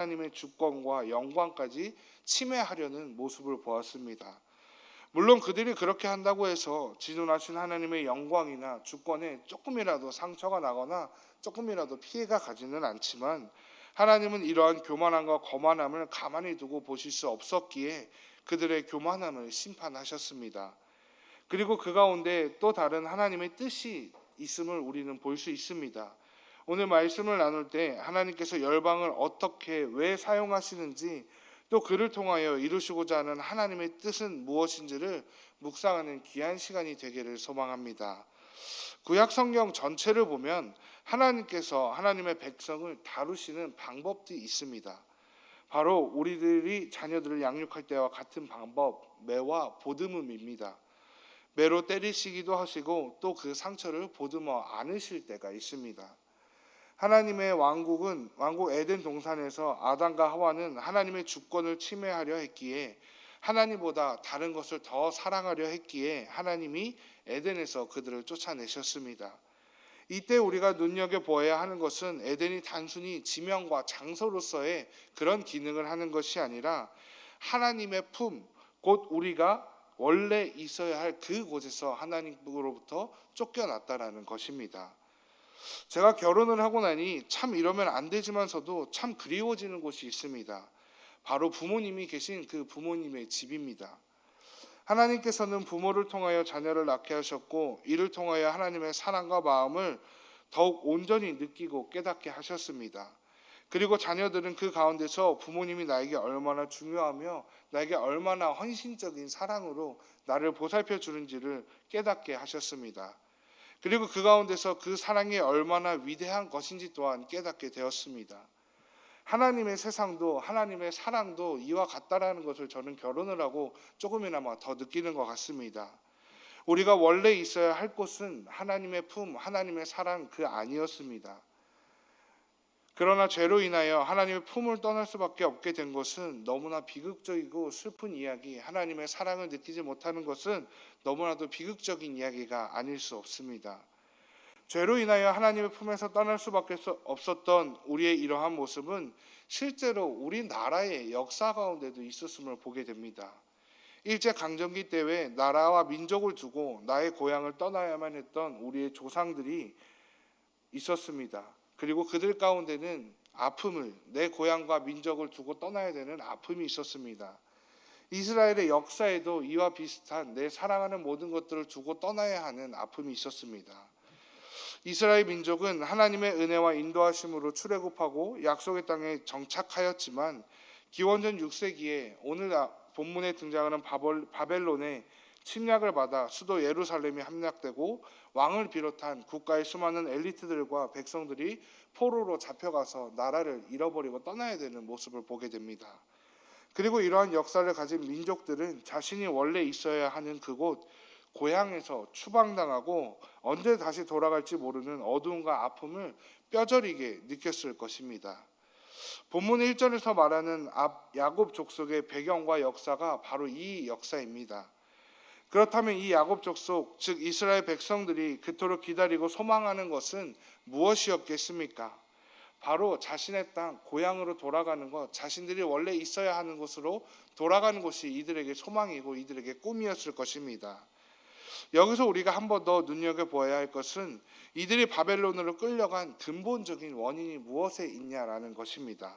하나님의 주권과 영광까지 침해하려는 모습을 보았습니다. 물론 그들이 그렇게 한다고 해서 지존하신 하나님의 영광이나 주권에 조금이라도 상처가 나거나 조금이라도 피해가 가지는 않지만, 하나님은 이러한 교만함과 거만함을 가만히 두고 보실 수 없었기에 그들의 교만함을 심판하셨습니다. 그리고 그 가운데 또 다른 하나님의 뜻이 있음을 우리는 볼 수 있습니다. 오늘 말씀을 나눌 때 하나님께서 열방을 어떻게 왜 사용하시는지, 또 그를 통하여 이루시고자 하는 하나님의 뜻은 무엇인지를 묵상하는 귀한 시간이 되기를 소망합니다. 구약 성경 전체를 보면 하나님께서 하나님의 백성을 다루시는 방법도 있습니다. 바로 우리들이 자녀들을 양육할 때와 같은 방법, 매와 보듬음입니다. 매로 때리시기도 하시고 또 그 상처를 보듬어 안으실 때가 있습니다. 하나님의 왕국 에덴 동산에서 아담과 하와는 하나님의 주권을 침해하려 했기에, 하나님보다 다른 것을 더 사랑하려 했기에 하나님이 에덴에서 그들을 쫓아내셨습니다. 이때 우리가 눈여겨보아야 하는 것은 에덴이 단순히 지명과 장소로서의 그런 기능을 하는 것이 아니라 하나님의 품, 곧 우리가 원래 있어야 할 그곳에서 하나님으로부터 쫓겨났다라는 것입니다. 제가 결혼을 하고 나니 참 이러면 안 되지만서도 참 그리워지는 곳이 있습니다. 바로 부모님이 계신 그 부모님의 집입니다. 하나님께서는 부모를 통하여 자녀를 낳게 하셨고, 이를 통하여 하나님의 사랑과 마음을 더욱 온전히 느끼고 깨닫게 하셨습니다. 그리고 자녀들은 그 가운데서 부모님이 나에게 얼마나 중요하며 나에게 얼마나 헌신적인 사랑으로 나를 보살펴 주는지를 깨닫게 하셨습니다. 그리고 그 가운데서 그 사랑이 얼마나 위대한 것인지 또한 깨닫게 되었습니다. 하나님의 세상도 하나님의 사랑도 이와 같다라는 것을 저는 결혼을 하고 조금이나마 더 느끼는 것 같습니다. 우리가 원래 있어야 할 곳은 하나님의 품, 하나님의 사랑 그 아니었습니다. 그러나 죄로 인하여 하나님의 품을 떠날 수밖에 없게 된 것은 너무나 비극적이고 슬픈 이야기, 하나님의 사랑을 느끼지 못하는 것은 너무나도 비극적인 이야기가 아닐 수 없습니다. 죄로 인하여 하나님의 품에서 떠날 수밖에 없었던 우리의 이러한 모습은 실제로 우리나라의 역사 가운데도 있었음을 보게 됩니다. 일제강점기 때에 나라와 민족을 두고 나의 고향을 떠나야만 했던 우리의 조상들이 있었습니다. 그리고 그들 가운데는 아픔을, 내 고향과 민족을 두고 떠나야 되는 아픔이 있었습니다. 이스라엘의 역사에도 이와 비슷한 내 사랑하는 모든 것들을 두고 떠나야 하는 아픔이 있었습니다. 이스라엘 민족은 하나님의 은혜와 인도하심으로 출애굽하고 약속의 땅에 정착하였지만, 기원전 6세기에 오늘 본문에 등장하는 바벨론의 침략을 받아 수도 예루살렘이 함락되고 왕을 비롯한 국가의 수많은 엘리트들과 백성들이 포로로 잡혀가서 나라를 잃어버리고 떠나야 되는 모습을 보게 됩니다. 그리고 이러한 역사를 가진 민족들은 자신이 원래 있어야 하는 그곳, 고향에서 추방당하고 언제 다시 돌아갈지 모르는 어두움과 아픔을 뼈저리게 느꼈을 것입니다. 본문 1절에서 말하는 야곱 족속의 배경과 역사가 바로 이 역사입니다. 그렇다면 이 야곱 족속, 즉 이스라엘 백성들이 그토록 기다리고 소망하는 것은 무엇이었겠습니까? 바로 자신의 땅, 고향으로 돌아가는 것, 자신들이 원래 있어야 하는 곳으로 돌아가는 것이 이들에게 소망이고 이들에게 꿈이었을 것입니다. 여기서 우리가 한 번 더 눈여겨보아야 할 것은 이들이 바벨론으로 끌려간 근본적인 원인이 무엇에 있냐라는 것입니다.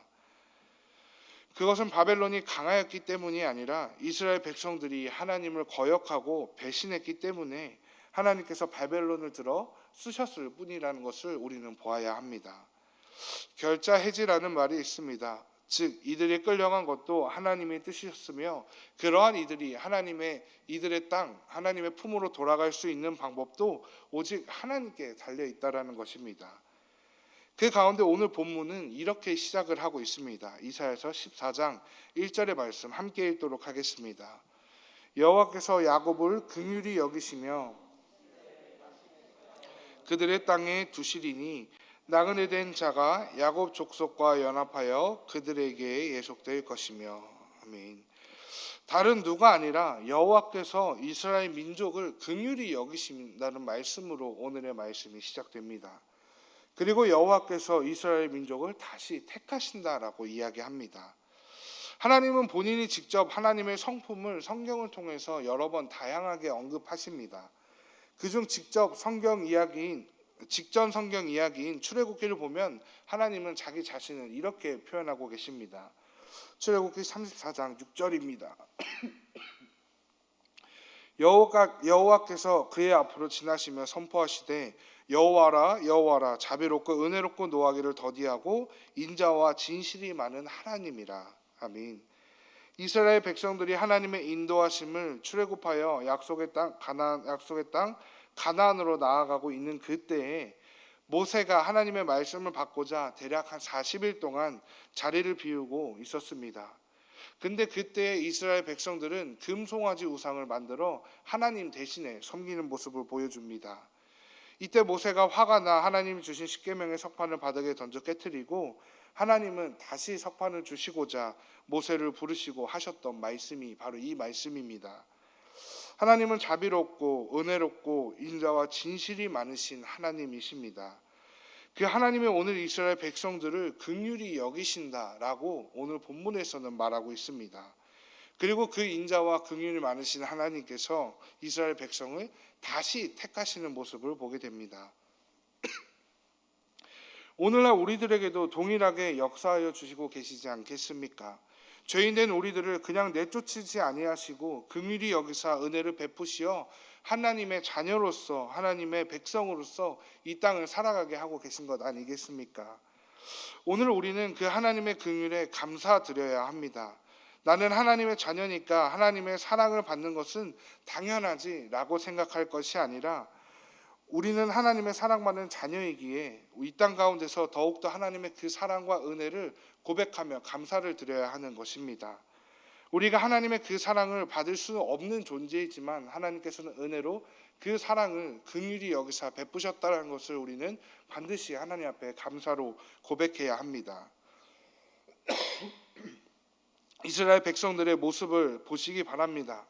그것은 바벨론이 강하였기 때문이 아니라 이스라엘 백성들이 하나님을 거역하고 배신했기 때문에 하나님께서 바벨론을 들어 쓰셨을 뿐이라는 것을 우리는 보아야 합니다. 결자해지라는 말이 있습니다. 즉 이들이 끌려간 것도 하나님의 뜻이었으며, 그러한 이들이 이들의 땅, 하나님의 품으로 돌아갈 수 있는 방법도 오직 하나님께 달려 있다라는 것입니다. 그 가운데 오늘 본문은 이렇게 시작을 하고 있습니다. 이사야서 14장 1절의 말씀 함께 읽도록 하겠습니다. 여호와께서 야곱을 긍휼히 여기시며 그들의 땅에 두시리니 나그네 된 자가 야곱 족속과 연합하여 그들에게 예속될 것이며. 아멘. 다른 누가 아니라 여호와께서 이스라엘 민족을 긍휼히 여기신다는 말씀으로 오늘의 말씀이 시작됩니다. 그리고 여호와께서 이스라엘 민족을 다시 택하신다라고 이야기합니다. 하나님은 본인이 직접 하나님의 성품을 성경을 통해서 여러 번 다양하게 언급하십니다. 그중 직전 성경 이야기인 출애굽기를 보면 하나님은 자기 자신을 이렇게 표현하고 계십니다. 출애굽기 34장 6절입니다. 여호와께서 그의 앞으로 지나시며 선포하시되 여호와라 여호와라 자비롭고 은혜롭고 노하기를 더디하고 인자와 진실이 많은 하나님이라. 아멘. 이스라엘 백성들이 하나님의 인도하심을 출애굽하여 약속의 땅 가나안으로 나아가고 있는 그때에 모세가 하나님의 말씀을 받고자 대략 한 40일 동안 자리를 비우고 있었습니다. 근데 그때 이스라엘 백성들은 금송아지 우상을 만들어 하나님 대신에 섬기는 모습을 보여줍니다. 이때 모세가 화가 나 하나님이 주신 십계명의 석판을 바닥에 던져 깨뜨리고 하나님은 다시 석판을 주시고자 모세를 부르시고 하셨던 말씀이 바로 이 말씀입니다. 하나님은 자비롭고 은혜롭고 인자와 진실이 많으신 하나님이십니다. 그 하나님의 오늘 이스라엘 백성들을 긍휼히 여기신다라고 오늘 본문에서는 말하고 있습니다. 그리고 그 인자와 긍휼이 많으신 하나님께서 이스라엘 백성을 다시 택하시는 모습을 보게 됩니다. 오늘날 우리들에게도 동일하게 역사하여 주시고 계시지 않겠습니까? 죄인된 우리들을 그냥 내쫓지 아니하시고 긍휼히 여기사 은혜를 베푸시어 하나님의 자녀로서 하나님의 백성으로서 이 땅을 살아가게 하고 계신 것 아니겠습니까? 오늘 우리는 그 하나님의 긍휼에 감사드려야 합니다. 나는 하나님의 자녀니까 하나님의 사랑을 받는 것은 당연하지라고 생각할 것이 아니라 우리는 하나님의 사랑받는 자녀이기에 이 땅 가운데서 더욱더 하나님의 그 사랑과 은혜를 고백하며 감사를 드려야 하는 것입니다. 우리가 하나님의 그 사랑을 받을 수 없는 존재이지만 하나님께서는 은혜로 그 사랑을 긍휼히 여기사 베푸셨다는 것을 우리는 반드시 하나님 앞에 감사로 고백해야 합니다. 이스라엘 백성들의 모습을 보시기 바랍니다.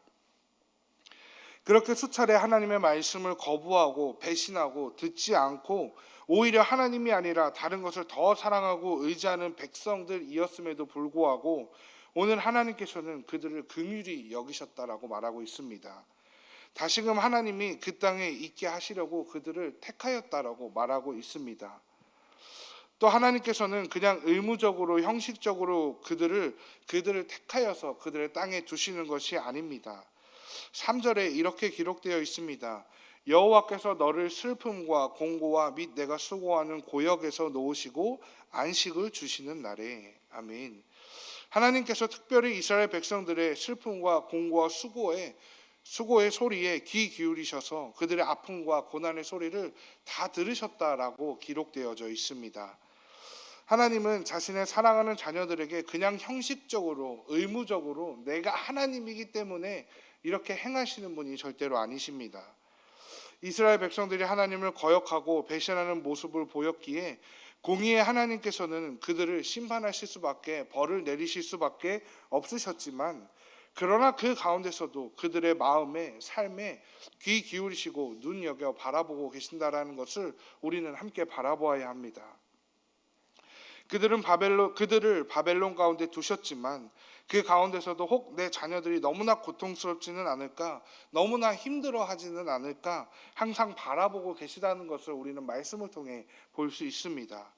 그렇게 수차례 하나님의 말씀을 거부하고 배신하고 듣지 않고 오히려 하나님이 아니라 다른 것을 더 사랑하고 의지하는 백성들이었음에도 불구하고 오늘 하나님께서는 그들을 긍휼히 여기셨다라고 말하고 있습니다. 다시금 하나님이 그 땅에 있게 하시려고 그들을 택하였다라고 말하고 있습니다. 또 하나님께서는 그냥 의무적으로 형식적으로 그들을 택하여서 그들의 땅에 두시는 것이 아닙니다. 3절에 이렇게 기록되어 있습니다. 여호와께서 너를 슬픔과 공고와 및 내가 수고하는 고역에서 놓으시고 안식을 주시는 날에. 아멘. 하나님께서 특별히 이스라엘 백성들의 슬픔과 공고와 수고의 소리에 귀 기울이셔서 그들의 아픔과 고난의 소리를 다 들으셨다라고 기록되어져 있습니다. 하나님은 자신의 사랑하는 자녀들에게 그냥 형식적으로 의무적으로 내가 하나님이기 때문에 이렇게 행하시는 분이 절대로 아니십니다. 이스라엘 백성들이 하나님을 거역하고 배신하는 모습을 보였기에 공의의 하나님께서는 그들을 심판하실 수밖에 벌을 내리실 수밖에 없으셨지만 그러나 그 가운데서도 그들의 마음에 삶에 귀 기울이시고 눈여겨 바라보고 계신다라는 것을 우리는 함께 바라보아야 합니다. 그들을 바벨론 가운데 두셨지만 그 가운데서도 혹 내 자녀들이 너무나 고통스럽지는 않을까, 너무나 힘들어하지는 않을까 항상 바라보고 계시다는 것을 우리는 말씀을 통해 볼 수 있습니다.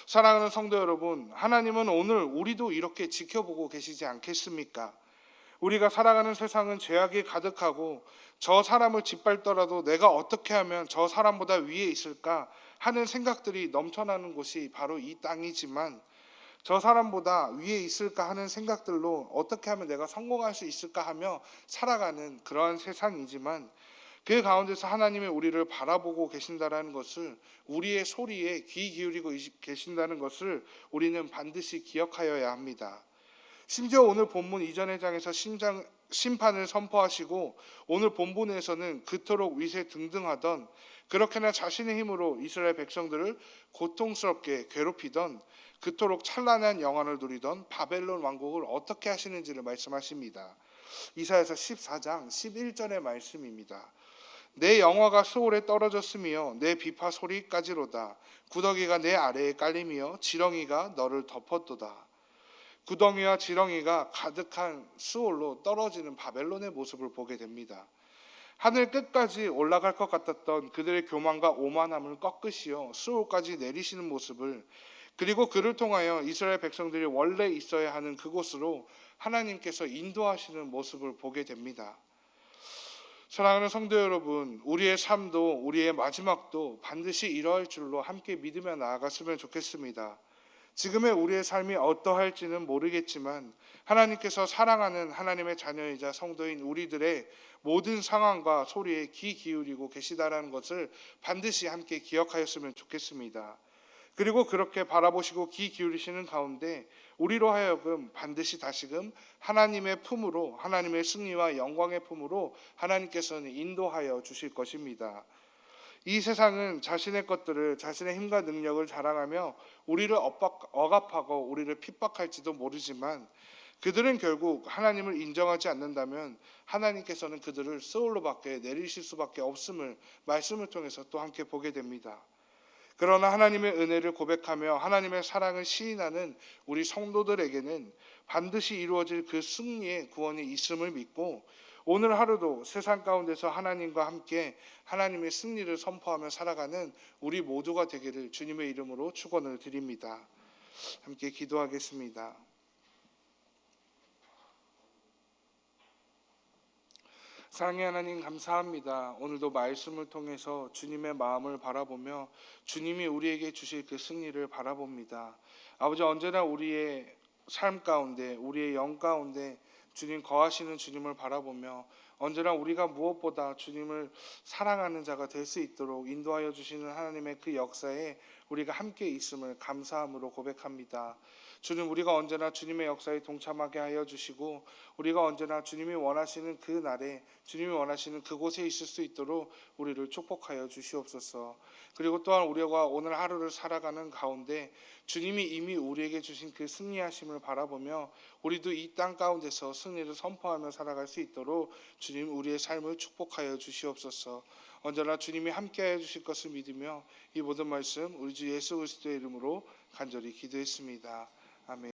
사랑하는 성도 여러분, 하나님은 오늘 우리도 이렇게 지켜보고 계시지 않겠습니까? 우리가 살아가는 세상은 죄악이 가득하고 저 사람을 짓밟더라도 내가 어떻게 하면 저 사람보다 위에 있을까 하는 생각들이 넘쳐나는 곳이 바로 이 땅이지만 저 사람보다 위에 있을까 하는 생각들로 어떻게 하면 내가 성공할 수 있을까 하며 살아가는 그러한 세상이지만 그 가운데서 하나님이 우리를 바라보고 계신다는 것을, 우리의 소리에 귀 기울이고 계신다는 것을 우리는 반드시 기억하여야 합니다. 심지어 오늘 본문 이전의 장에서 심판을 선포하시고 오늘 본문에서는 그토록 위세 등등하던, 그렇게나 자신의 힘으로 이스라엘 백성들을 고통스럽게 괴롭히던, 그토록 찬란한 영광을 누리던 바벨론 왕국을 어떻게 하시는지를 말씀하십니다. 이사야서 14장 11절의 말씀입니다. 내 영화가 수월에 떨어졌으며 내 비파 소리까지로다. 구더기가 내 아래에 깔리며 지렁이가 너를 덮었도다. 구덩이와 지렁이가 가득한 수월로 떨어지는 바벨론의 모습을 보게 됩니다. 하늘 끝까지 올라갈 것 같았던 그들의 교만과 오만함을 꺾으시어 수월까지 내리시는 모습을, 그리고 그를 통하여 이스라엘 백성들이 원래 있어야 하는 그곳으로 하나님께서 인도하시는 모습을 보게 됩니다. 사랑하는 성도 여러분, 우리의 삶도 우리의 마지막도 반드시 이러할 줄로 함께 믿으며 나아갔으면 좋겠습니다. 지금의 우리의 삶이 어떠할지는 모르겠지만 하나님께서 사랑하는 하나님의 자녀이자 성도인 우리들의 모든 상황과 소리에 귀 기울이고 계시다라는 것을 반드시 함께 기억하였으면 좋겠습니다. 그리고 그렇게 바라보시고 귀 기울이시는 가운데 우리로 하여금 반드시 다시금 하나님의 품으로, 하나님의 승리와 영광의 품으로 하나님께서는 인도하여 주실 것입니다. 이 세상은 자신의 것들을, 자신의 힘과 능력을 자랑하며 우리를 억압하고 우리를 핍박할지도 모르지만 그들은 결국 하나님을 인정하지 않는다면 하나님께서는 그들을 스올로 밖에 내리실 수밖에 없음을 말씀을 통해서 또 함께 보게 됩니다. 그러나 하나님의 은혜를 고백하며 하나님의 사랑을 시인하는 우리 성도들에게는 반드시 이루어질 그 승리의 구원이 있음을 믿고 오늘 하루도 세상 가운데서 하나님과 함께 하나님의 승리를 선포하며 살아가는 우리 모두가 되기를 주님의 이름으로 축원을 드립니다. 함께 기도하겠습니다. 사랑의 하나님, 감사합니다. 오늘도 말씀을 통해서 주님의 마음을 바라보며 주님이 우리에게 주실 그 승리를 바라봅니다. 아버지, 언제나 우리의 삶 가운데, 우리의 영 가운데 주님 거하시는 주님을 바라보며 언제나 우리가 무엇보다 주님을 사랑하는 자가 될 수 있도록 인도하여 주시는 하나님의 그 역사에 우리가 함께 있음을 감사함으로 고백합니다. 주님, 우리가 언제나 주님의 역사에 동참하게 하여 주시고 우리가 언제나 주님이 원하시는 그 날에, 주님이 원하시는 그곳에 있을 수 있도록 우리를 축복하여 주시옵소서. 그리고 또한 우리가 오늘 하루를 살아가는 가운데 주님이 이미 우리에게 주신 그 승리하심을 바라보며 우리도 이 땅 가운데서 승리를 선포하며 살아갈 수 있도록 주님 우리의 삶을 축복하여 주시옵소서. 언제나 주님이 함께하여 주실 것을 믿으며 이 모든 말씀 우리 주 예수 그리스도의 이름으로 간절히 기도했습니다. 아멘.